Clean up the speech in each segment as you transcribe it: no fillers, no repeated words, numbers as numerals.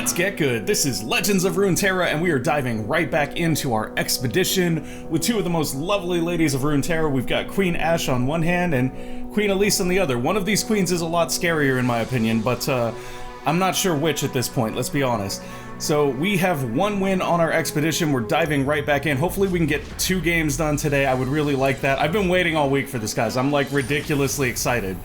Let's get good. This is Legends of Runeterra, and we are diving right back into our expedition with two of the most lovely ladies of Runeterra. We've got Queen Ashe on one hand and Queen Elise on the other. One of these queens is a lot scarier in my opinion, but I'm not sure which at this point, let's be honest. So we have one win on our expedition. We're diving right back in. Hopefully we can get 2 games done today. I would really like that. I've been waiting all week for this, guys. I'm like ridiculously excited.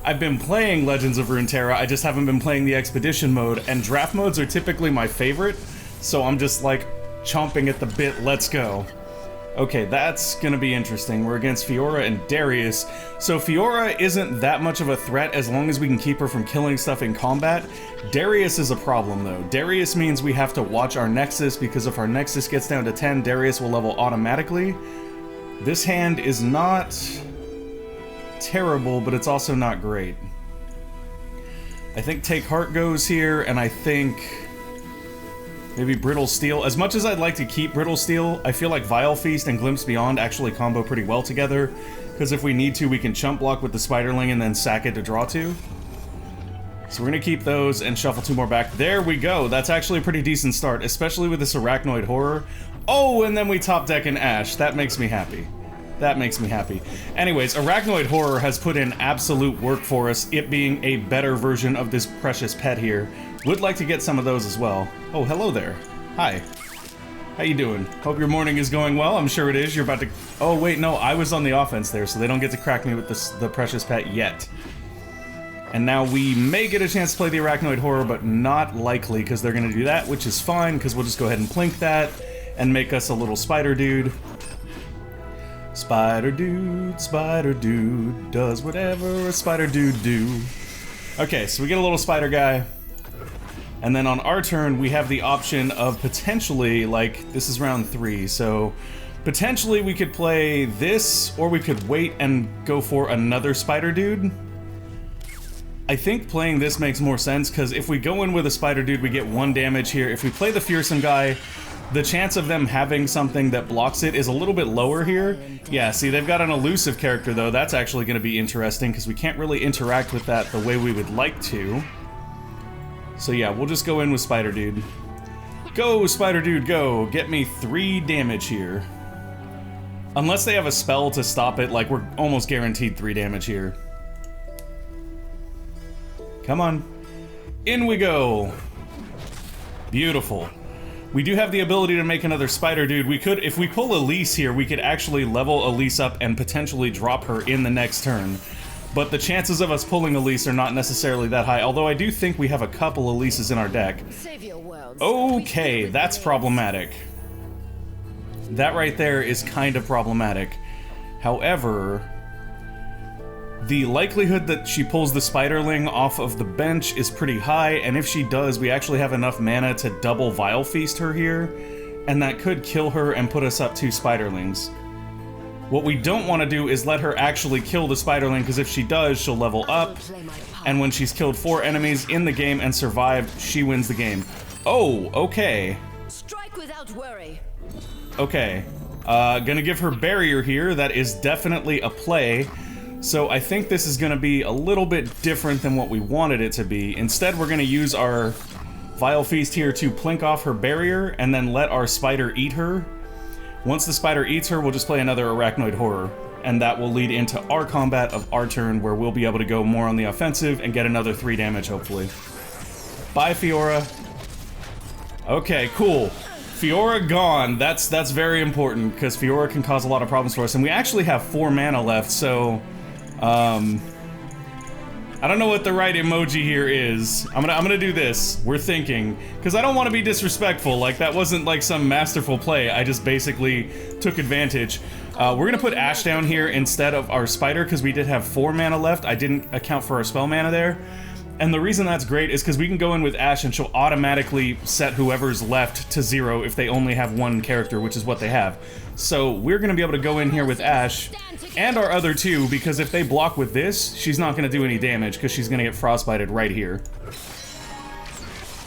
I've been playing Legends of Runeterra, I just haven't been playing the expedition mode, and draft modes are typically my favorite, so I'm just like chomping at the bit, let's go. Okay, that's gonna be interesting. We're against Fiora and Darius. So Fiora isn't that much of a threat as long as we can keep her from killing stuff in combat. Darius is a problem though. Darius means we have to watch our Nexus, because if our Nexus gets down to 10, Darius will level automatically. This hand is not terrible, but it's also not great. I think Take Heart goes here, and I think maybe Brittle Steel. As much as I'd like to keep Brittle Steel, I feel like Vile Feast and Glimpse Beyond actually combo pretty well together, because if we need to, we can chump block with the Spiderling and then sack it to draw 2. So we're gonna keep those and shuffle 2 more back. There we go. That's actually a pretty decent start, especially with this Arachnoid Horror. Oh, and then we top deck an Ashe. That makes me happy. That makes me happy. Anyways, Arachnoid Horror has put in absolute work for us, it being a better version of this precious pet here. Would like to get some of those as well. Oh, hello there. Hi. How you doing? Hope your morning is going well. I'm sure it is. You're about to... Oh, wait, no, I was on the offense there, so they don't get to crack me with the precious pet yet. And now we may get a chance to play the Arachnoid Horror, but not likely, because they're going to do that, which is fine, because we'll just go ahead and plink that and make us a little spider dude. Spider dude, does whatever a spider dude do. Okay, so we get a little spider guy. And then on our turn, we have the option of potentially, like, this is round 3, so potentially we could play this, or we could wait and go for another spider dude. I think playing this makes more sense, because if we go in with a spider dude, we get 1 damage here. If we play the fearsome guy, the chance of them having something that blocks it is a little bit lower here. Yeah, see, they've got an elusive character, though. That's actually going to be interesting, because we can't really interact with that the way we would like to. So yeah, we'll just go in with Spider Dude. Go, Spider Dude, go! Get me 3 damage here. Unless they have a spell to stop it, like, we're almost guaranteed 3 damage here. Come on. In we go! Beautiful. We do have the ability to make another spider dude. We could, if we pull Elise here, we could actually level Elise up and potentially drop her in the next turn. But the chances of us pulling Elise are not necessarily that high, although I do think we have a couple Elises in our deck. Okay, that's problematic. That right there is kind of problematic. However, the likelihood that she pulls the Spiderling off of the bench is pretty high, and if she does, we actually have enough mana to double Vile Feast her here, and that could kill her and put us up 2 Spiderlings. What we don't want to do is let her actually kill the Spiderling, because if she does, she'll level up, and when she's killed 4 enemies in the game and survived, she wins the game. Oh, okay. Strike without worry. Okay. Gonna give her Barrier here. That is definitely a play. So I think this is going to be a little bit different than what we wanted it to be. Instead, we're going to use our Vile Feast here to plink off her barrier and then let our spider eat her. Once the spider eats her, we'll just play another Arachnoid Horror. And that will lead into our combat of our turn, where we'll be able to go more on the offensive and get another 3 damage, hopefully. Bye, Fiora. Okay, cool. Fiora gone. That's very important, because Fiora can cause a lot of problems for us. And we actually have 4 mana left, so... I don't know what the right emoji here is. I'm gonna do this. We're thinking, because I don't want to be disrespectful. Like, that wasn't like some masterful play. I just basically took advantage. We're gonna put Ashe down here instead of our spider, because we did have 4 mana left. I didn't account for our spell mana there. And the reason that's great is because we can go in with Ashe and she'll automatically set whoever's left to 0 if they only have 1 character, which is what they have. So we're going to be able to go in here with Ashe and our other 2, because if they block with this, she's not going to do any damage because she's going to get frostbited right here.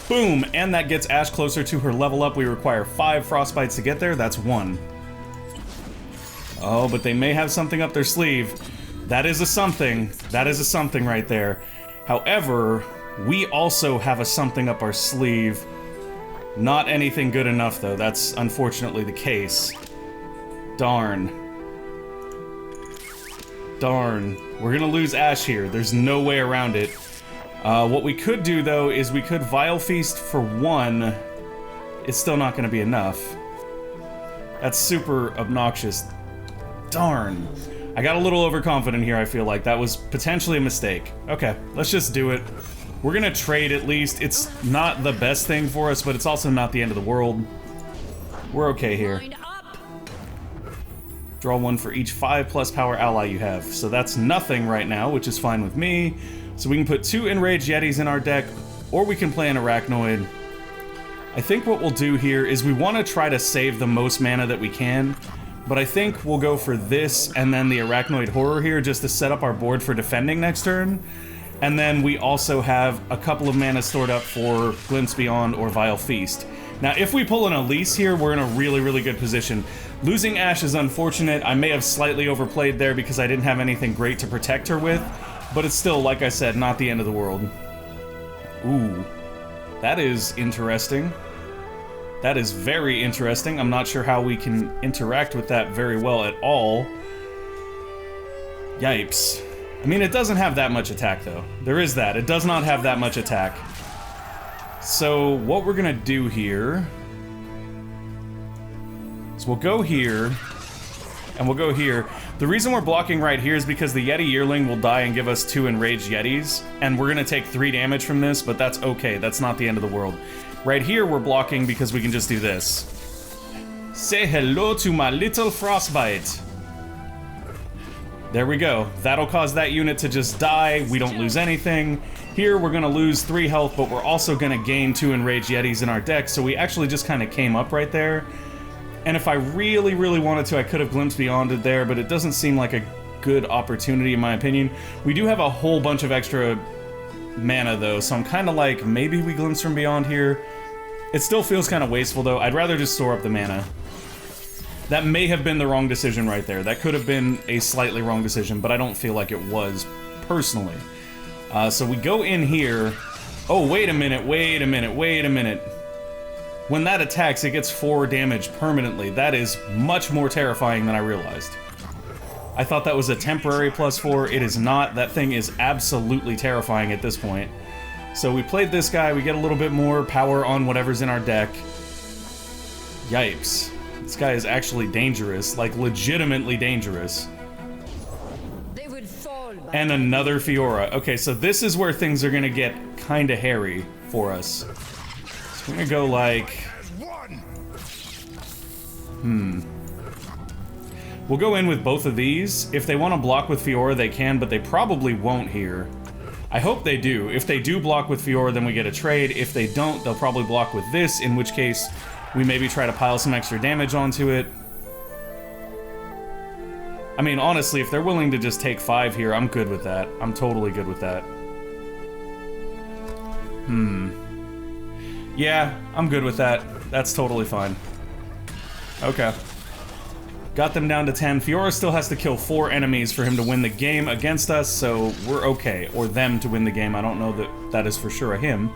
Boom! And that gets Ashe closer to her level up. We require 5 frostbites to get there. That's 1. Oh, but they may have something up their sleeve. That is a something. That is a something right there. However, we also have a something up our sleeve Not anything good enough, though. That's unfortunately the case. Darn. Darn. We're gonna lose Ashe here. There's no way around it. What we could do, though, is we could Vile Feast for 1. It's still not gonna be enough. That's super obnoxious. Darn. I got a little overconfident here, I feel like. That was potentially a mistake. Okay, let's just do it. We're gonna trade at least. It's not the best thing for us, but it's also not the end of the world. We're okay here. Draw 1 for each 5+ power ally you have. So that's nothing right now, which is fine with me. So we can put 2 Enraged Yetis in our deck, or we can play an Arachnoid. I think what we'll do here is we want to try to save the most mana that we can, but I think we'll go for this and then the Arachnoid Horror here just to set up our board for defending next turn. And then we also have a couple of mana stored up for Glimpse Beyond or Vile Feast. Now, if we pull an Elise here, we're in a really, really good position. Losing Ashe is unfortunate. I may have slightly overplayed there because I didn't have anything great to protect her with, but it's still, like I said, not the end of the world. Ooh, that is interesting. That is very interesting. I'm not sure how we can interact with that very well at all. Yipes. I mean, it doesn't have that much attack, though. There is that. It does not have that much attack. So, what we're gonna do here is we'll go here, and we'll go here. The reason we're blocking right here is because the Yeti Yearling will die and give us 2 Enraged Yetis, and we're gonna take 3 damage from this, but that's okay. That's not the end of the world. Right here, we're blocking because we can just do this. Say hello to my little Frostbite. There we go. That'll cause that unit to just die. We don't lose anything. Here, we're gonna lose 3 health, but we're also gonna gain 2 Enraged Yetis in our deck, so we actually just kind of came up right there. And if I really, really wanted to, I could have Glimpse Beyonded there, but it doesn't seem like a good opportunity, in my opinion. We do have a whole bunch of extra mana, though, so I'm kind of like, maybe we Glimpse from Beyond here. It still feels kind of wasteful, though. I'd rather just store up the mana. That may have been the wrong decision right there. That could have been a slightly wrong decision, but I don't feel like it was, personally. So we go in here. Oh, wait a minute, wait a minute, wait a minute. When that attacks, it gets 4 damage permanently. That is much more terrifying than I realized. I thought that was a temporary +4. It is not. That thing is absolutely terrifying at this point. So we played this guy. We get a little bit more power on whatever's in our deck. Yipes. This guy is actually dangerous. Like, legitimately dangerous. They would fall by And another Fiora. Okay, so this is where things are gonna get kinda hairy for us. So we're gonna go like... We'll go in with both of these. If they want to block with Fiora, they can, but they probably won't here. I hope they do. If they do block with Fiora, then we get a trade. If they don't, they'll probably block with this, in which case we maybe try to pile some extra damage onto it. I mean, honestly, if they're willing to just take 5 here, I'm good with that. I'm totally good with that. Yeah, I'm good with that. That's totally fine. Okay. Got them down to 10. Fiora still has to kill 4 enemies for him to win the game against us, so we're okay. Or them to win the game. I don't know that that is for sure a him.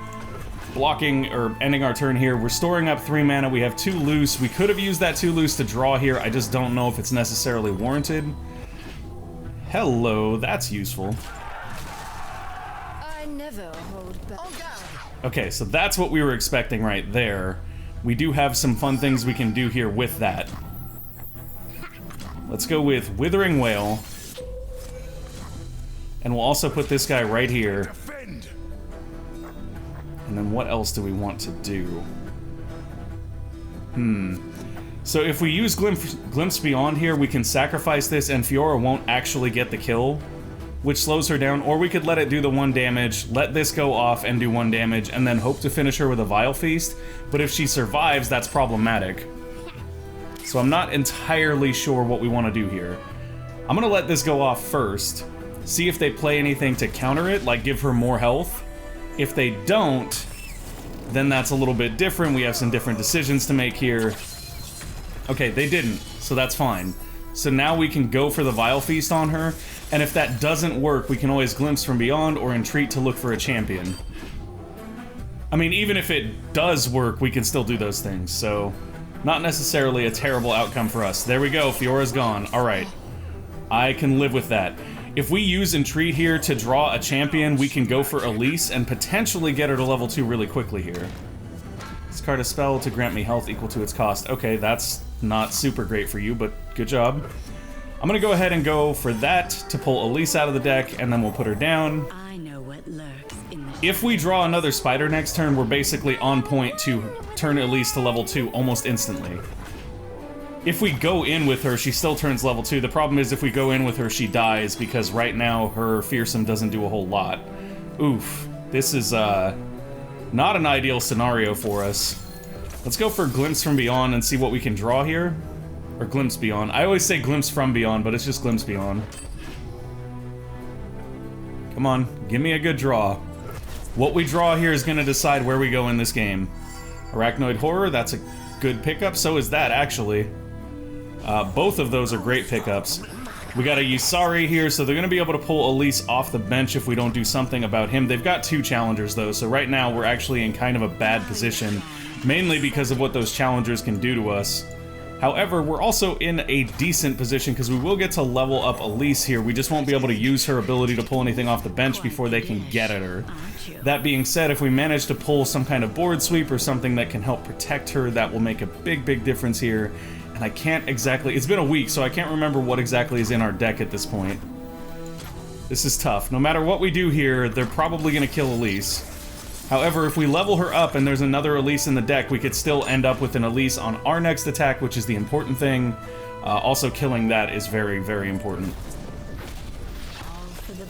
Blocking, or ending our turn here. We're storing up 3 mana. We have 2 loose. We could have used that 2 loose to draw here. I just don't know if it's necessarily warranted. Hello, that's useful. I never hold back. Okay, so that's what we were expecting right there. We do have some fun things we can do here with that. Let's go with Withering Wail. And we'll also put this guy right here. And then what else do we want to do? So if we use Glimpse Beyond here, we can sacrifice this and Fiora won't actually get the kill, which slows her down. Or we could let it do the 1 damage, let this go off and do 1 damage, and then hope to finish her with a Vile Feast. But if she survives, that's problematic. So I'm not entirely sure what we want to do here. I'm going to let this go off first, see if they play anything to counter it, like give her more health. If they don't, then that's a little bit different. We have some different decisions to make here. Okay, they didn't, so that's fine. So now we can go for the Vile Feast on her, and if that doesn't work, we can always Glimpse from Beyond or Entreat to look for a champion. I mean, even if it does work, we can still do those things, so not necessarily a terrible outcome for us. There we go, Fiora's gone. Alright. I can live with that. If we use Entreat here to draw a champion, we can go for Elise and potentially get her to level 2 really quickly here. Discard a spell to grant me health equal to its cost. Okay, that's not super great for you, but good job. I'm gonna go ahead and go for that to pull Elise out of the deck, and then we'll put her down. I know what lurks in the If we draw another spider next turn, we're basically on point to turn Elise to level 2 almost instantly. If we go in with her, she still turns level 2. The problem is if we go in with her, she dies, because right now her fearsome doesn't do a whole lot. Oof. This is, not an ideal scenario for us. Let's go for Glimpse from Beyond and see what we can draw here. Or Glimpse Beyond. I always say Glimpse from Beyond, but it's just Glimpse Beyond. Come on, give me a good draw. What we draw here is going to decide where we go in this game. Arachnoid Horror, that's a good pickup. So is that, actually. Both of those are great pickups. We got a Yusari here, so they're going to be able to pull Elise off the bench if we don't do something about him. They've got 2 challengers, though, so right now we're actually in kind of a bad position, mainly because of what those challengers can do to us. However, we're also in a decent position because we will get to level up Elise here. We just won't be able to use her ability to pull anything off the bench before they can get at her. That being said, if we manage to pull some kind of board sweep or something that can help protect her, that will make a big, big difference here. And I can't exactly... It's been a week, so I can't remember what exactly is in our deck at this point. This is tough. No matter what we do here, they're probably going to kill Elise. However, if we level her up and there's another Elise in the deck, we could still end up with an Elise on our next attack, which is the important thing. Also, killing that is very, very important.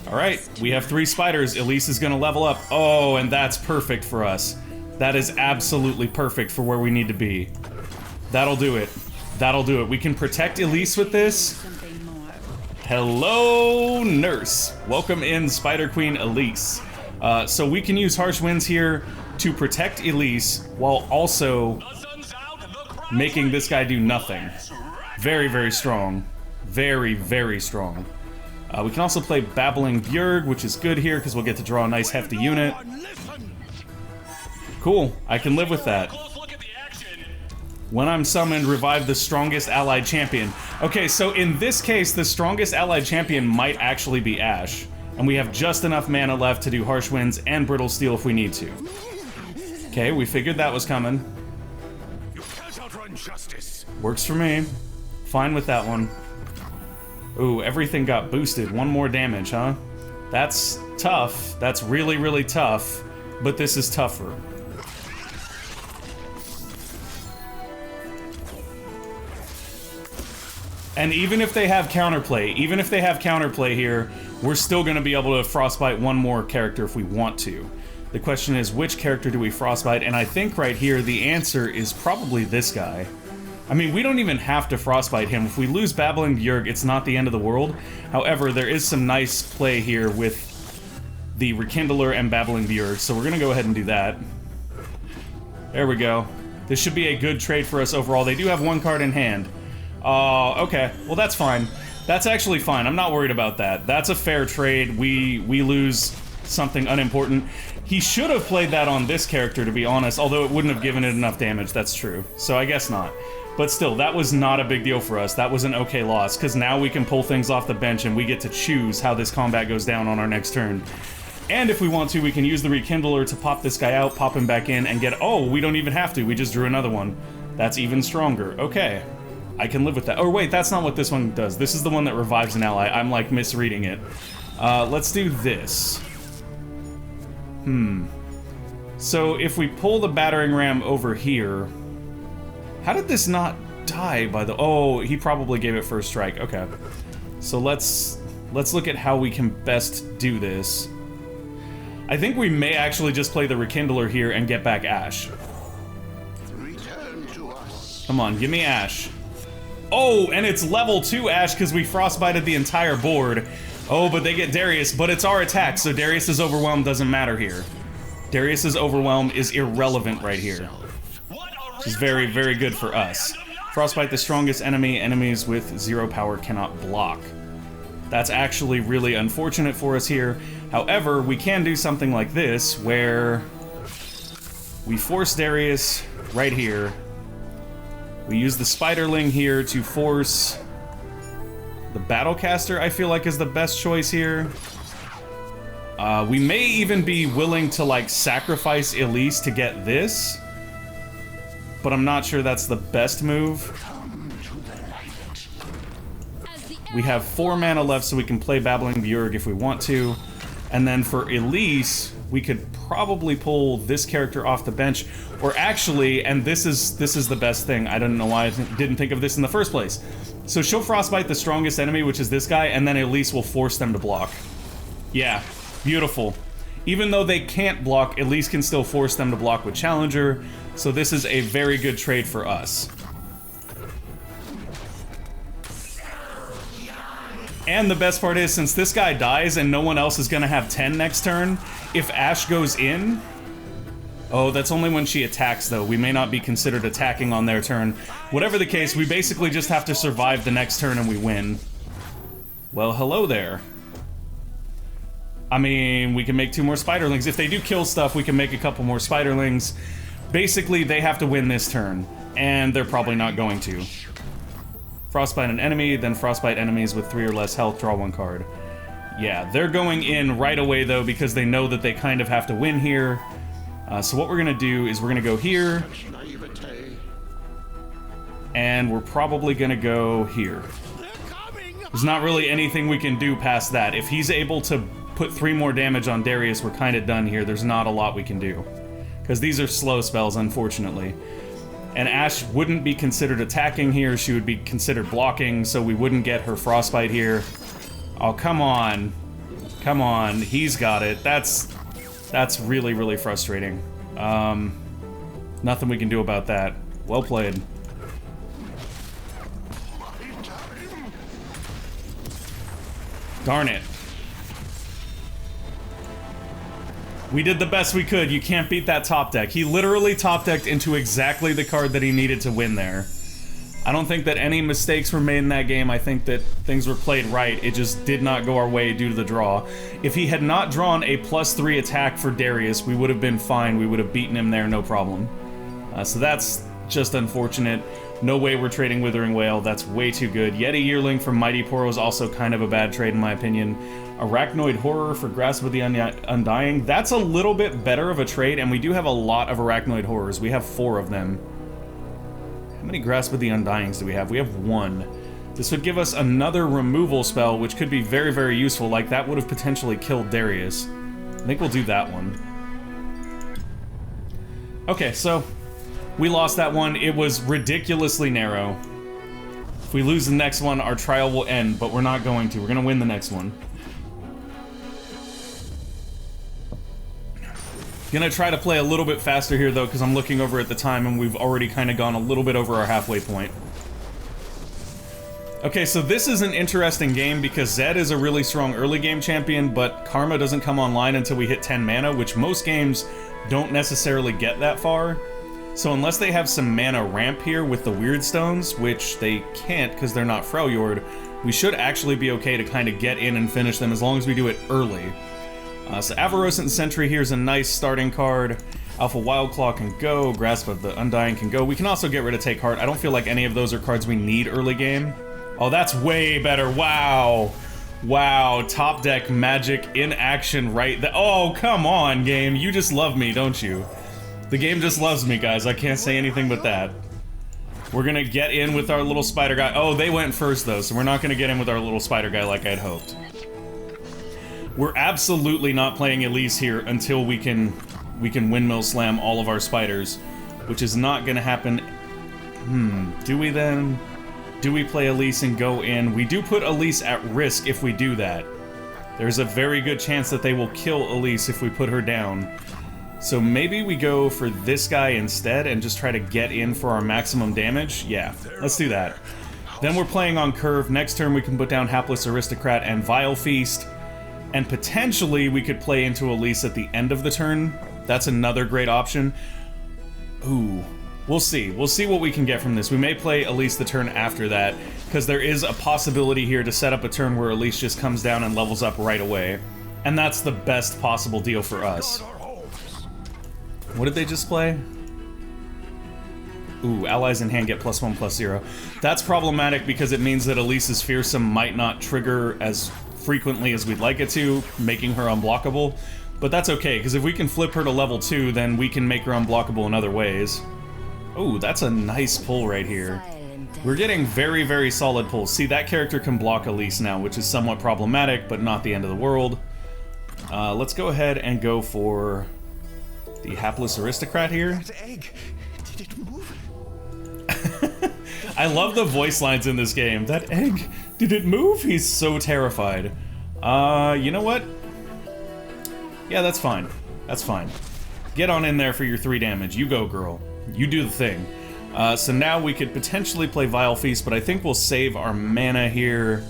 Alright, we have 3 spiders. Elise is going to level up. Oh, and that's perfect for us. That is absolutely perfect for where we need to be. That'll do it. That'll do it. We can protect Elise with this. Hello, nurse. Welcome in, Spider Queen Elise. So we can use Harsh Winds here to protect Elise while also making this guy do nothing. Very, very strong. Very, very strong. We can also play Babbling Bjerg, which is good here because we'll get to draw a nice hefty unit. Cool. I can live with that. When I'm summoned, revive the strongest allied champion. Okay, so in this case, the strongest allied champion might actually be Ashe. And we have just enough mana left to do Harsh Winds and Brittle Steel if we need to. Okay, we figured that was coming. You can't outrun justice. Works for me. Fine with that one. Ooh, everything got boosted. 1 more damage, huh? That's tough. That's really, really tough. But this is tougher. And even if they have counterplay here, we're still going to be able to frostbite 1 more character if we want to. The question is, which character do we frostbite? And I think right here the answer is probably this guy. I mean, we don't even have to frostbite him. If we lose Babbling Bjerg, it's not the end of the world. However, there is some nice play here with the Rekindler and Babbling Bjerg, so we're going to go ahead and do that. There we go. This should be a good trade for us overall. They do have 1 card in hand. Okay. Well, that's fine. That's actually fine. I'm not worried about that. That's a fair trade. We lose something unimportant. He should have played that on this character, to be honest, although it wouldn't have given it enough damage. That's true. So I guess not. But still, that was not a big deal for us. That was an okay loss, because now we can pull things off the bench and we get to choose how this combat goes down on our next turn. And if we want to, we can use the Rekindler to pop this guy out, pop him back in, and get... Oh, we don't even have to. We just drew another one. That's even stronger. Okay. I can live with that. Oh, wait, that's not what this one does. This is the one that revives an ally. I'm, like, misreading it. Let's do this. So, if we pull the Battering Ram over here... How did this not die by the... Oh, he probably gave it first strike. Okay. So, let's look at how we can best do this. I think we may actually just play the Rekindler here and get back Ashe. Return to us. Come on, give me Ashe. Oh, and it's level 2 Ashe because we frostbited the entire board. Oh, but they get Darius, but it's our attack, so Darius's Overwhelm doesn't matter here. Darius's Overwhelm is irrelevant right here. Which is very, very good for us. Frostbite the strongest enemy. Enemies with 0 power cannot block. That's actually really unfortunate for us here. However, we can do something like this, where We force Darius right here. We use the Spiderling here to force the Battlecaster, I feel like, is the best choice here. We may even be willing to, like, sacrifice Elise to get this, but I'm not sure that's the best move. We have 4 mana left, so we can play Babbling Bjorg if we want to. And then for Elise, we could probably pull this character off the bench. Or actually, and this is the best thing, I don't know why I didn't think of this in the first place. So she'll Frostbite the strongest enemy, which is this guy, and then Elise will force them to block. Yeah, beautiful. Even though they can't block, Elise can still force them to block with Challenger, so this is a very good trade for us. And the best part is, since this guy dies and no one else is gonna have 10 next turn, if Ashe goes in... Oh, that's only when she attacks, though. We may not be considered attacking on their turn. Whatever the case, we basically just have to survive the next turn and we win. Well, hello there. I mean, we can make 2 more Spiderlings. If they do kill stuff, we can make a couple more Spiderlings. Basically, they have to win this turn, and they're probably not going to. Frostbite an enemy, then Frostbite enemies with 3 or less health, draw 1 card. Yeah, they're going in right away, though, because they know that they kind of have to win here. So what we're going to do is we're going to go here. And we're probably going to go here. There's not really anything we can do past that. If he's able to put 3 more damage on Darius, we're kind of done here. There's not a lot we can do. Because these are slow spells, unfortunately. And Ashe wouldn't be considered attacking here, she would be considered blocking, so we wouldn't get her Frostbite here. Oh, come on. Come on, he's got it. That's really, really frustrating. Nothing we can do about that. Well played. Darn it. We did the best we could. You can't beat that top deck. He literally top decked into exactly the card that he needed to win there. I don't think that any mistakes were made in that game. I think that things were played right. It just did not go our way due to the draw. If he had not drawn a +3 attack for Darius, we would have been fine. We would have beaten him there, no problem. So that's just unfortunate. No way we're trading Withering Wail. That's way too good. Yeti Yearling from Mighty Poro is also kind of a bad trade in my opinion. Arachnoid Horror for Grasp of the Undying. That's a little bit better of a trade, and we do have a lot of Arachnoid Horrors. We have 4 of them. How many Grasp of the Undyings do we have? We have 1. This would give us another removal spell, which could be very, very useful. Like, that would have potentially killed Darius. I think we'll do that one. Okay, so we lost that one. It was ridiculously narrow. If we lose the next one, our trial will end, but we're not going to. We're going to win the next one. Gonna try to play a little bit faster here, though, because I'm looking over at the time and we've already kind of gone a little bit over our halfway point. Okay, so this is an interesting game because Zed is a really strong early game champion, but Karma doesn't come online until we hit 10 mana, which most games don't necessarily get that far. So unless they have some mana ramp here with the Weird Stones, which they can't because they're not Freljord, we should actually be okay to kind of get in and finish them as long as we do it early. So Avarosant Sentry here is a nice starting card. Alpha Wildclaw can go, Grasp of the Undying can go. We can also get rid of Take Heart. I don't feel like any of those are cards we need early game. Oh, that's way better. Wow. Wow, top deck magic in action right there. Oh, come on, game. You just love me, don't you? The game just loves me, guys. I can't say anything but that. We're gonna get in with our little spider guy. Oh, they went first, though, so we're not gonna get in with our little spider guy like I'd hoped. We're absolutely not playing Elise here until we can windmill slam all of our spiders, which is not gonna happen. Do we then? Do we play Elise and go in? We do put Elise at risk if we do that. There's a very good chance that they will kill Elise if we put her down. So maybe we go for this guy instead and just try to get in for our maximum damage? Yeah, let's do that. Then we're playing on curve. Next turn we can put down Hapless Aristocrat and Vile Feast. And potentially we could play into Elise at the end of the turn. That's another great option. Ooh. We'll see. We'll see what we can get from this. We may play Elise the turn after that, because there is a possibility here to set up a turn where Elise just comes down and levels up right away. And that's the best possible deal for us. What did they just play? Ooh, allies in hand get +1/+0. That's problematic because it means that Elise's Fearsome might not trigger as frequently as we'd like it to, making her unblockable. But that's okay, because if we can flip her to level 2, then we can make her unblockable in other ways. Ooh, that's a nice pull right here. We're getting very, very solid pulls. See, that character can block Elise now, which is somewhat problematic, but not the end of the world. Let's go ahead and go for the hapless aristocrat here. That egg, did it move? I love the voice lines in this game. That egg, did it move? He's so terrified. You know what? Yeah, that's fine. That's fine. Get on in there for your 3 damage. You go, girl. You do the thing. So now we could potentially play Vile Feast, but I think we'll save our mana here.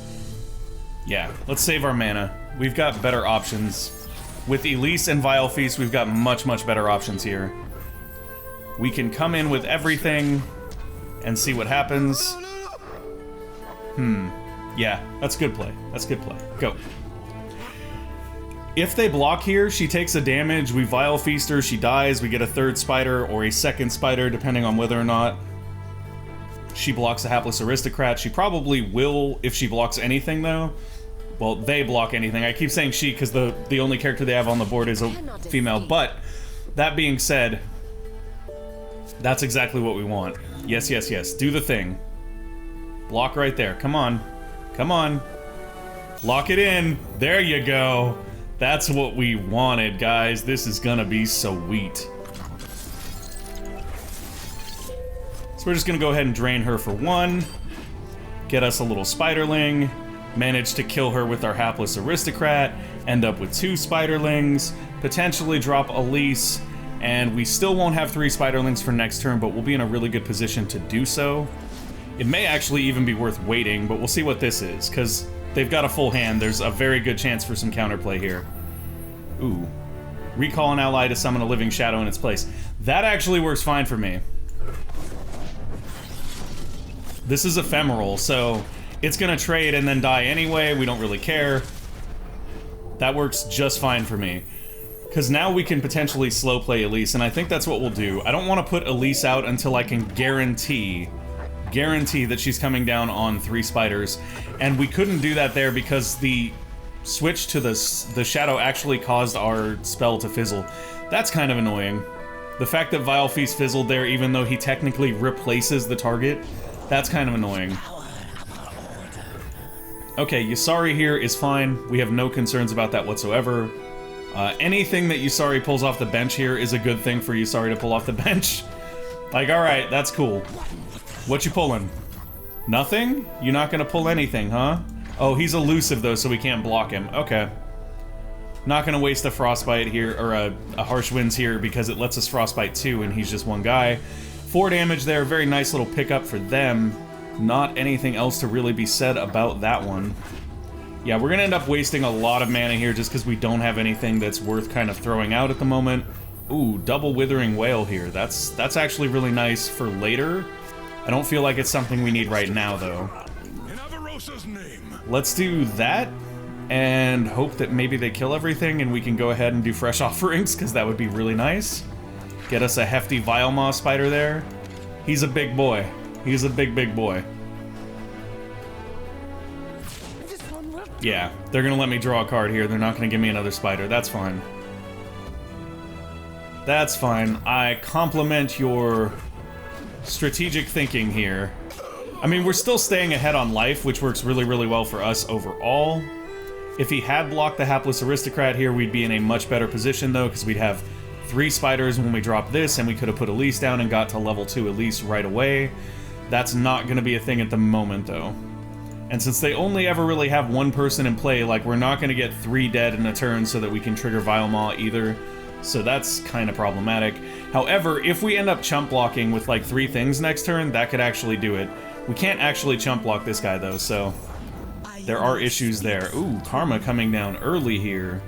Yeah, let's save our mana. We've got better options. With Elise and Vile Feast, we've got much, much better options here. We can come in with everything and see what happens. Yeah, that's good play. That's good play. Go. If they block here, she takes a damage, we Vile Feast her, she dies, we get a 3rd spider or a 2nd spider, depending on whether or not she blocks a hapless aristocrat. She probably will if she blocks anything, though. Well, they block anything. I keep saying she because the only character they have on the board is a female. But, that being said, that's exactly what we want. Yes, yes, yes. Do the thing. Block right there. Come on. Come on. Lock it in. There you go. That's what we wanted, guys. This is gonna be sweet. So we're just gonna go ahead and drain her for 1. Get us a little spiderling. Manage to kill her with our hapless aristocrat. End up with 2 spiderlings. Potentially drop Elise. And we still won't have 3 spiderlings for next turn, but we'll be in a really good position to do so. It may actually even be worth waiting, but we'll see what this is, because they've got a full hand. There's a very good chance for some counterplay here. Ooh. Recall an ally to summon a living shadow in its place. That actually works fine for me. This is ephemeral, so it's gonna trade and then die anyway. We don't really care. That works just fine for me. Because now we can potentially slow play Elise, and I think that's what we'll do. I don't want to put Elise out until I can guarantee that she's coming down on 3 spiders. And we couldn't do that there because the switch to the shadow actually caused our spell to fizzle. That's kind of annoying. The fact that Vile Feast fizzled there, even though he technically replaces the target, that's kind of annoying. Okay, Yusari here is fine. We have no concerns about that whatsoever. Anything that Yusari pulls off the bench here is a good thing for Yusari to pull off the bench. Like, alright, that's cool. What you pulling? Nothing? You're not gonna pull anything, huh? Oh, he's elusive though, so we can't block him. Okay. Not gonna waste a frostbite here, or a harsh winds here, because it lets us frostbite 2 and he's just 1 guy. 4 damage there, very nice little pickup for them. Not anything else to really be said about that one. Yeah, we're gonna end up wasting a lot of mana here just because we don't have anything that's worth kind of throwing out at the moment. Ooh, double Withering Wail here. That's actually really nice for later. I don't feel like it's something we need right now, though. In Avarosa's name. Let's do that, and hope that maybe they kill everything and we can go ahead and do fresh offerings, because that would be really nice. Get us a hefty Vile Maw spider there. He's a big boy. He's a big, big boy. Yeah, they're gonna let me draw a card here. They're not gonna give me another spider. That's fine. That's fine. I compliment your strategic thinking here. I mean, we're still staying ahead on life, which works really, really well for us overall. If he had blocked the hapless aristocrat here, we'd be in a much better position, though, because we'd have 3 spiders when we drop this, and we could have put Elise down and got to level 2 Elise right away. That's not going to be a thing at the moment, though. And since they only ever really have 1 person in play, like, we're not going to get 3 dead in a turn so that we can trigger Vile Maw either. So that's kind of problematic. However, if we end up chump blocking with, like, 3 things next turn, that could actually do it. We can't actually chump block this guy, though, so there are issues there. Ooh, Karma coming down early here.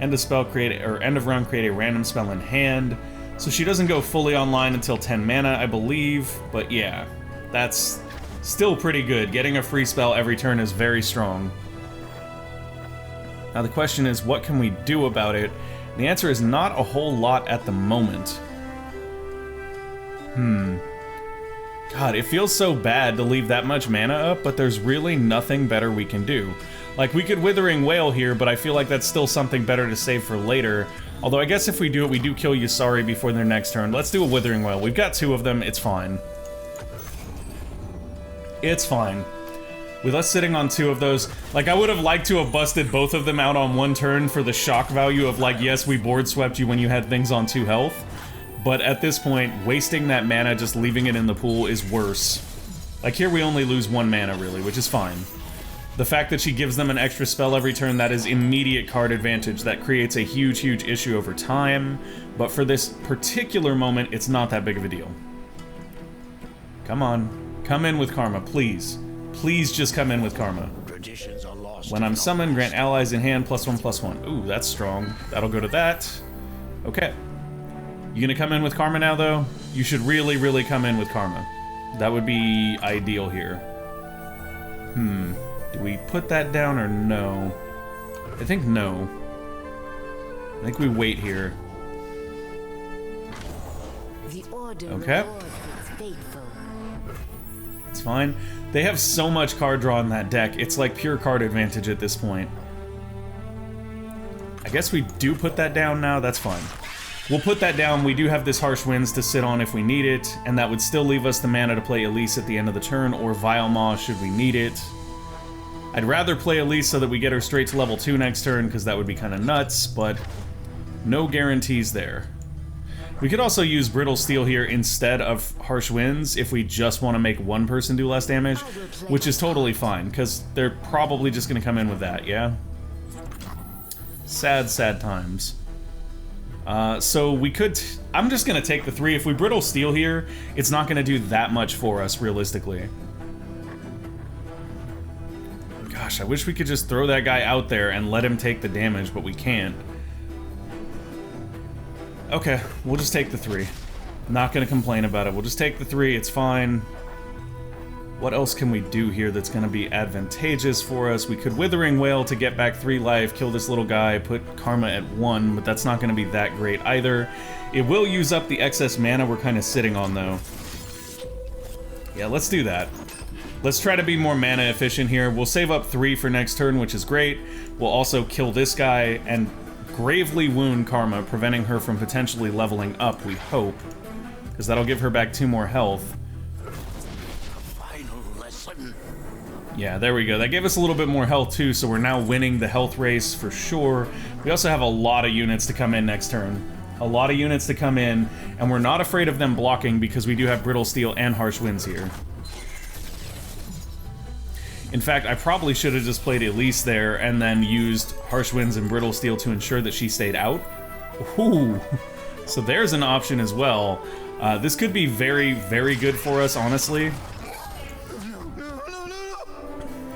End of spell create, or end of round create a random spell in hand. So she doesn't go fully online until 10 mana, I believe. But yeah, that's still pretty good. Getting a free spell every turn is very strong. Now the question is, what can we do about it? The answer is not a whole lot at the moment. God, it feels so bad to leave that much mana up, but there's really nothing better we can do. Like, we could Withering Wail here, but I feel like that's still something better to save for later. Although I guess if we do it, we do kill Yusari before their next turn. Let's do a Withering Wail. We've got 2 of them, it's fine. It's fine. With us sitting on 2 of those, like, I would have liked to have busted both of them out on 1 turn for the shock value of, like, yes, we board swept you when you had things on 2 health. But at this point, wasting that mana, just leaving it in the pool, is worse. Like, here we only lose 1 mana, really, which is fine. The fact that she gives them an extra spell every turn, that is immediate card advantage. That creates a huge, huge issue over time. But for this particular moment, it's not that big of a deal. Come on. Come in with Karma, please. Please just come in with Karma. When I'm summoned, grant allies in hand +1/+1. Ooh, that's strong. That'll go to that. Okay. You gonna come in with Karma now, though? You should really, really come in with Karma. That would be ideal here. Do we put that down or no? I think no. I think we wait here. Okay. It's fine. They have so much card draw in that deck. It's like pure card advantage at this point. I guess we do put that down now. That's fine. We'll put that down. We do have this Harsh Winds to sit on if we need it, and that would still leave us the mana to play Elise at the end of the turn, or Vile Maw should we need it. I'd rather play Elise so that we get her straight to level 2 next turn, because that would be kind of nuts, but no guarantees there. We could also use Brittle Steel here instead of Harsh Winds if we just want to make one person do less damage, which is totally fine, because they're probably just going to come in with that, yeah? Sad, sad times. So we could... I'm just going to take the 3. If we Brittle Steel here, it's not going to do that much for us, realistically. Gosh, I wish we could just throw that guy out there and let him take the damage, but we can't. Okay, we'll just take the 3. Not going to complain about it. We'll just take the 3, it's fine. What else can we do here that's going to be advantageous for us? We could Withering Wail to get back 3 life, kill this little guy, put Karma at 1, but that's not going to be that great either. It will use up the excess mana we're kind of sitting on, though. Yeah, let's do that. Let's try to be more mana efficient here. We'll save up 3 for next turn, which is great. We'll also kill this guy and gravely wound Karma, preventing her from potentially leveling up, we hope. Because that'll give her back 2 more health. Yeah, there we go. That gave us a little bit more health too, so we're now winning the health race for sure. We also have a lot of units to come in next turn. A lot of units to come in, and we're not afraid of them blocking because we do have Brittle Steel and Harsh Winds here. In fact, I probably should have just played Elise there and then used Harsh Winds and Brittle Steel to ensure that she stayed out. Ooh, so there's an option as well. This could be very, very good for us, honestly.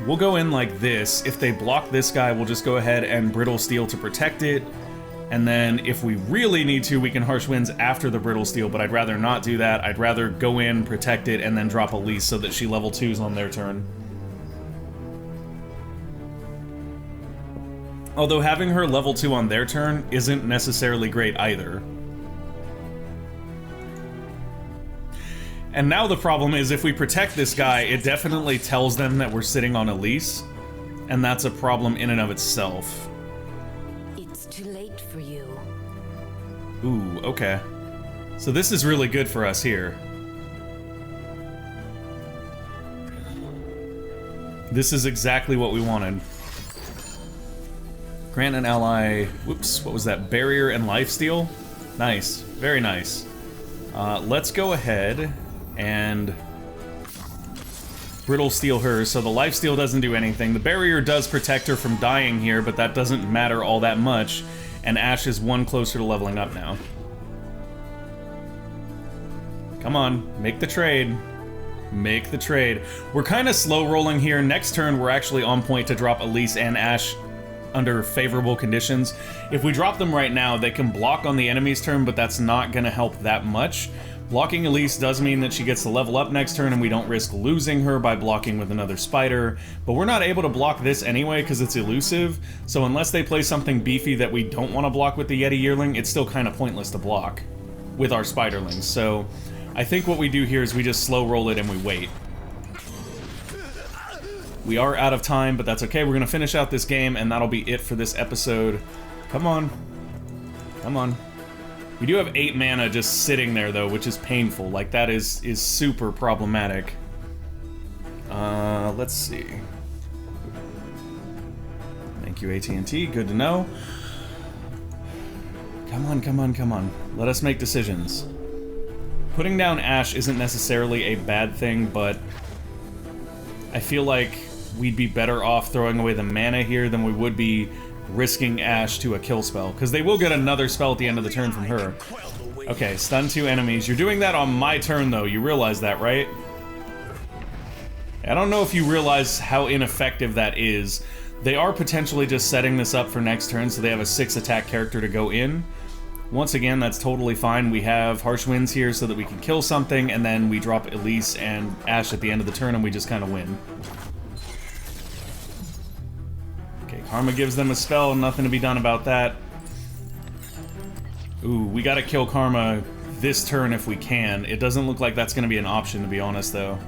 We'll go in like this. If they block this guy, we'll just go ahead and Brittle Steel to protect it. And then if we really need to, we can Harsh Winds after the Brittle Steel, but I'd rather not do that. I'd rather go in, protect it, and then drop Elise so that she level 2s on their turn. Although having her level 2 on their turn isn't necessarily great either. And now the problem is if we protect this guy, it definitely tells them that we're sitting on Elise, and that's a problem in and of itself. It's too late for you. Ooh, okay. So this is really good for us here. This is exactly what we wanted. Grant an ally... Whoops, what was that? Barrier and Lifesteal? Nice. Very nice. Let's go ahead and Brittle Steel her, so the Lifesteal doesn't do anything. The Barrier does protect her from dying here, but that doesn't matter all that much, and Ashe is 1 closer to leveling up now. Come on, make the trade. Make the trade. We're kind of slow rolling here. Next turn, we're actually on point to drop Elise and Ashe under favorable conditions. If we drop them right now, they can block on the enemy's turn, but that's not going to help that much. Blocking Elise does mean that she gets to level up next turn, and we don't risk losing her by blocking with another spider, but we're not able to block this anyway because it's elusive, so unless they play something beefy that we don't want to block with the Yeti Yearling, it's still kind of pointless to block with our spiderlings. So I think what we do here is we just slow roll it and we wait. We are out of time, but that's okay. We're gonna finish out this game, and that'll be it for this episode. Come on. Come on. We do have 8 mana just sitting there, though, which is painful. Like, that is super problematic. Let's see. Thank you, AT&T. Good to know. Come on, come on, come on. Let us make decisions. Putting down Ashe isn't necessarily a bad thing, but I feel like we'd be better off throwing away the mana here than we would be risking Ashe to a kill spell, because they will get another spell at the end of the turn from her. Okay, stun 2 enemies. You're doing that on my turn, though. You realize that, right? I don't know if you realize how ineffective that is. They are potentially just setting this up for next turn, so they have a 6 attack character to go in. Once again, that's totally fine. We have Harsh Winds here so that we can kill something, and then we drop Elise and Ashe at the end of the turn, and we just kind of win. Okay, Karma gives them a spell, nothing to be done about that. Ooh, we gotta kill Karma this turn if we can. It doesn't look like that's gonna be an option, to be honest, though.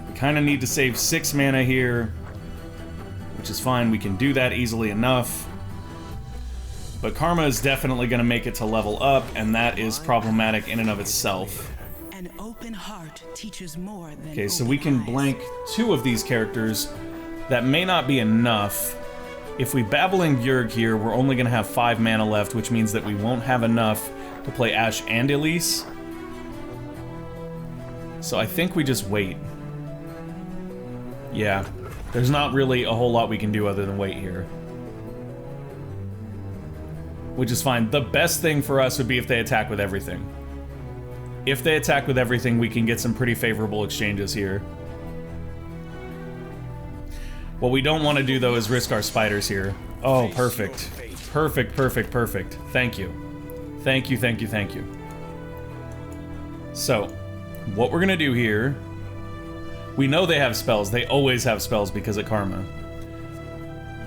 We kinda need to save 6 mana here, which is fine. We can do that easily enough. But Karma is definitely gonna make it to level up, and that is problematic in and of itself. An open heart teaches more than Okay, so we can blank 2 of these characters. That may not be enough. If we Babbling Bjerg here, we're only going to have 5 mana left, which means that we won't have enough to play Ashe and Elise. So I think we just wait. Yeah, there's not really a whole lot we can do other than wait here. Which is fine. The best thing for us would be if they attack with everything. If they attack with everything, we can get some pretty favorable exchanges here. What we don't want to do, though, is risk our spiders here. Oh, perfect. Perfect, perfect, perfect. Thank you. Thank you, thank you, thank you. So, what we're gonna do here... We know they have spells. They always have spells because of Karma.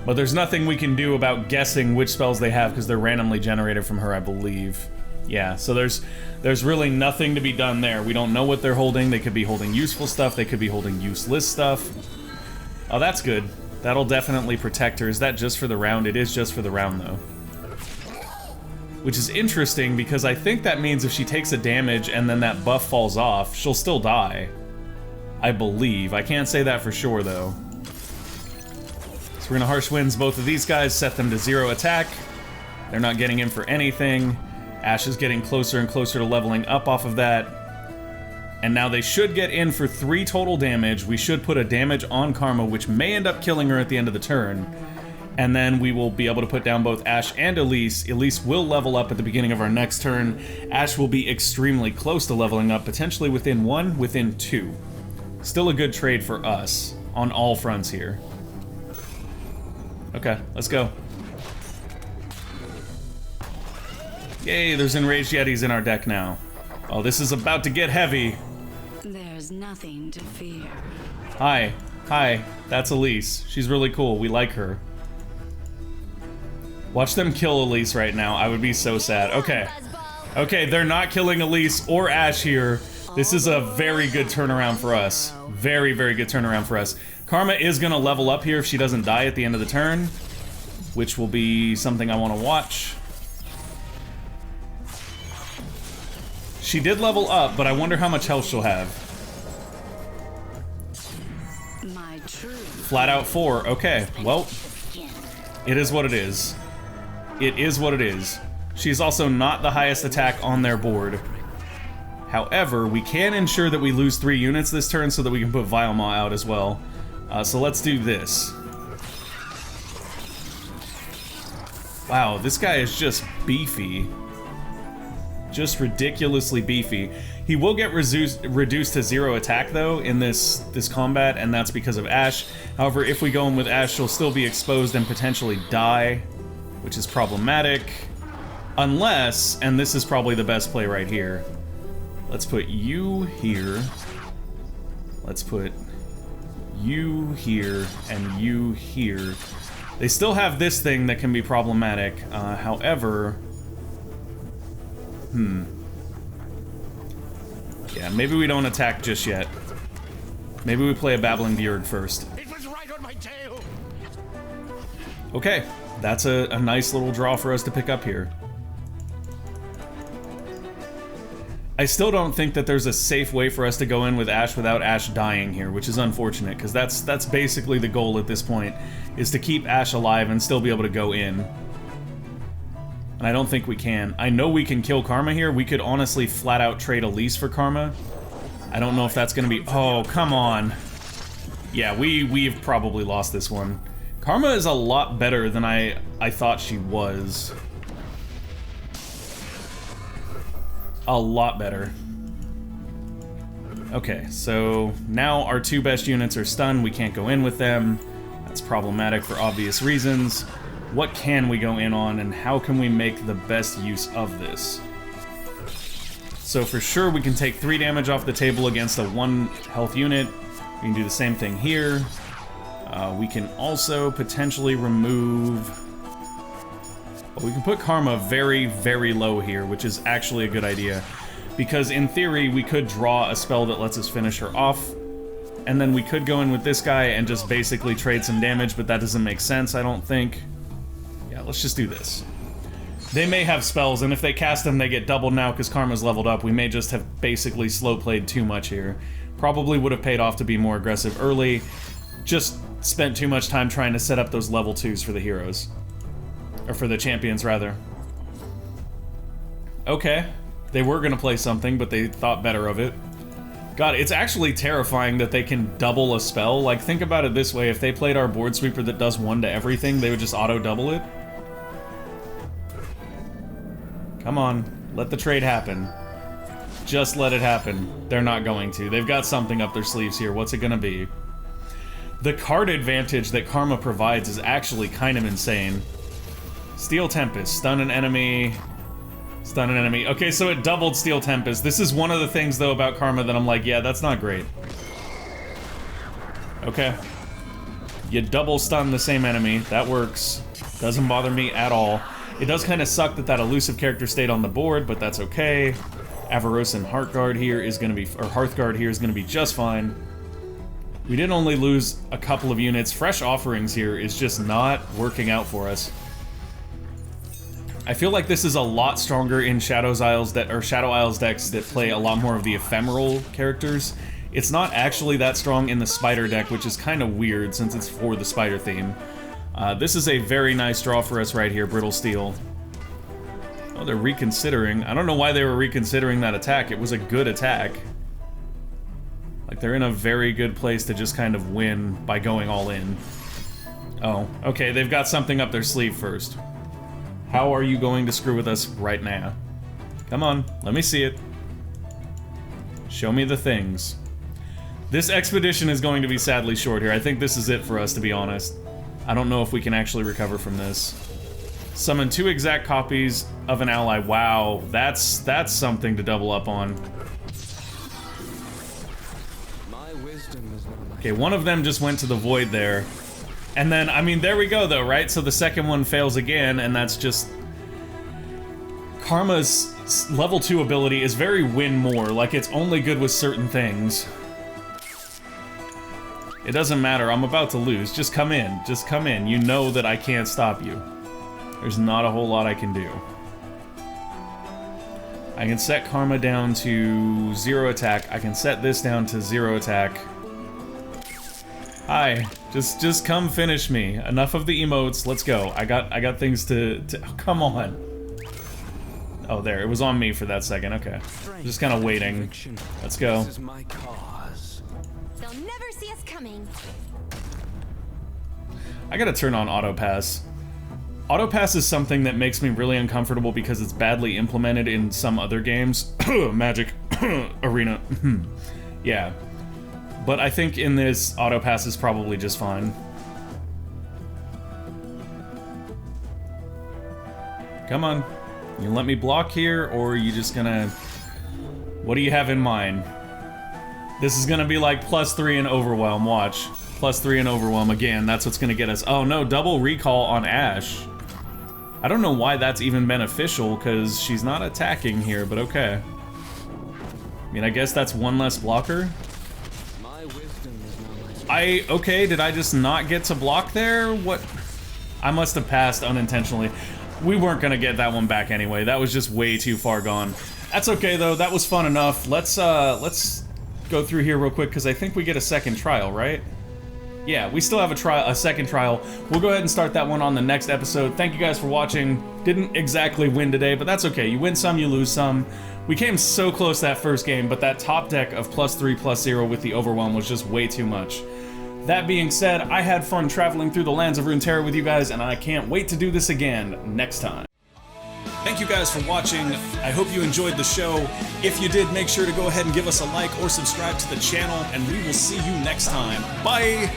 But there's nothing we can do about guessing which spells they have because they're randomly generated from her, I believe. Yeah, so there's really nothing to be done there. We don't know what they're holding. They could be holding useful stuff. They could be holding useless stuff. Oh, that's good. That'll definitely protect her. Is that just for the round? It is just for the round, though. Which is interesting, because I think that means if she takes a damage and then that buff falls off, she'll still die. I believe. I can't say that for sure, though. So we're gonna Harsh Winds both of these guys, set them to 0 attack. They're not getting in for anything. Ashe is getting closer and closer to leveling up off of that. And now they should get in for 3 total damage. We should put a damage on Karma, which may end up killing her at the end of the turn. And then we will be able to put down both Ashe and Elise. Elise will level up at the beginning of our next turn. Ashe will be extremely close to leveling up, potentially within 1, within 2. Still a good trade for us on all fronts here. Okay, let's go. Yay, there's Enraged Yetis in our deck now. Oh, this is about to get heavy. There's nothing to fear. Hi. Hi. That's Elise. She's really cool. We like her. Watch them kill Elise right now. I would be so sad. Okay. Okay, they're not killing Elise or Ashe here. This is a very good turnaround for us. Very, very good turnaround for us. Karma is going to level up here if she doesn't die at the end of the turn, which will be something I want to watch. She did level up, but I wonder how much health she'll have. Flat out 4. Okay, well, it is what it is. It is what it is. She's also not the highest attack on their board. However, we can ensure that we lose 3 units this turn so that we can put Vilemaw out as well. So let's do this. Wow, this guy is just beefy. Just ridiculously beefy. He will get reduced to 0 attack, though, in this combat, and that's because of Ashe. However, if we go in with Ashe, she'll still be exposed and potentially die, which is problematic. Unless, and this is probably the best play right here, let's put you here. Let's put you here and you here. They still have this thing that can be problematic. However... Yeah, maybe we don't attack just yet. Maybe we play a Babbling Bjerg first. It was right on my tail. Okay, that's a nice little draw for us to pick up here. I still don't think that there's a safe way for us to go in with Ashe without Ashe dying here, which is unfortunate, because that's basically the goal at this point, is to keep Ashe alive and still be able to go in. And I don't think we can. I know we can kill Karma here. We could honestly flat out trade Elise for Karma. I don't know if that's going to be... Oh, come on. Yeah, we've probably lost this one. Karma is a lot better than I thought she was. A lot better. Okay, so now our two best units are stunned. We can't go in with them. That's problematic for obvious reasons. What can we go in on, and how can we make the best use of this? So for sure we can take 3 damage off the table against a 1 health unit. We can do the same thing here. We can also potentially remove... Well, we can put Karma very, very low here, which is actually a good idea. Because in theory, we could draw a spell that lets us finish her off. And then we could go in with this guy and just basically trade some damage, but that doesn't make sense, I don't think. Yeah, let's just do this. They may have spells, and if they cast them, they get doubled now because Karma's leveled up. We may just have basically slow-played too much here. Probably would have paid off to be more aggressive early. Just spent too much time trying to set up those level 2s for the heroes. Or for the champions, rather. Okay. They were gonna play something, but they thought better of it. God, it's actually terrifying that they can double a spell. Like, think about it this way. If they played our board sweeper that does 1 to everything, they would just auto-double it. Come on. Let the trade happen. Just let it happen. They're not going to. They've got something up their sleeves here. What's it gonna be? The card advantage that Karma provides is actually kind of insane. Steel Tempest, stun an enemy, stun an enemy. Okay, so it doubled Steel Tempest. This is one of the things, though, about Karma that I'm like, yeah, that's not great. Okay. You double stun the same enemy. That works. Doesn't bother me at all. It does kind of suck that that elusive character stayed on the board, but that's okay. Avarosan Hearthguard here is going to be, or Hearthguard here is going to be just fine. We did only lose a couple of units. Fresh Offerings here is just not working out for us. I feel like this is a lot stronger in Shadow Isles decks that play a lot more of the ephemeral characters. It's not actually that strong in the Spider deck, which is kind of weird since it's for the Spider theme. This is a very nice draw for us right here, Brittle Steel. Oh, they're reconsidering. I don't know why they were reconsidering that attack. It was a good attack. Like, they're in a very good place to just kind of win by going all in. Oh, okay, they've got something up their sleeve first. How are you going to screw with us right now? Come on, let me see it. Show me the things. This expedition is going to be sadly short here. I think this is it for us, to be honest. I don't know if we can actually recover from this. Summon 2 exact copies of an ally. Wow, that's something to double up on. Okay, one of them just went to the void there. And then, I mean, there we go, though, right? So the second one fails again, and that's just... Karma's level 2 ability is very win more. Like, it's only good with certain things. It doesn't matter, I'm about to lose. Just come in. Just come in. You know that I can't stop you. There's not a whole lot I can do. I can set Karma down to 0 attack. I can set this down to 0 attack. Hi, just come finish me. Enough of the emotes. Let's go. I got things to oh, come on. Oh, there. It was on me for that second. Okay. Just kind of waiting. Let's go. This is my cause. They'll never see us coming. I gotta turn on autopass. Autopass is something that makes me really uncomfortable because it's badly implemented in some other games. Magic. Arena. Yeah. But I think in this, autopass is probably just fine. Come on. You let me block here, or are you just gonna... What do you have in mind? This is gonna be like +3 in Overwhelm, watch. +3 in Overwhelm again, that's what's gonna get us. Oh no, double recall on Ashe. I don't know why that's even beneficial, because she's not attacking here, but okay. I mean, I guess that's one less blocker. My wisdom is now my strength. Okay, did I just not get to block there? What? I must have passed unintentionally. We weren't gonna get that one back anyway. That was just way too far gone. That's okay though, that was fun enough. Let's go through here real quick because I think we get a second trial, right? Yeah, we still have a second trial. We'll go ahead and start that one on the next episode. Thank you guys for watching. Didn't exactly win today, but that's okay. You win some, you lose some. We came so close that first game, but that top deck of +3/+0 with the overwhelm was just way too much. That being said, I had fun traveling through the lands of Runeterra with you guys, and I can't wait to do this again next time. Thank you guys for watching. I hope you enjoyed the show. If you did, make sure to go ahead and give us a like or subscribe to the channel, and we will see you next time. Bye!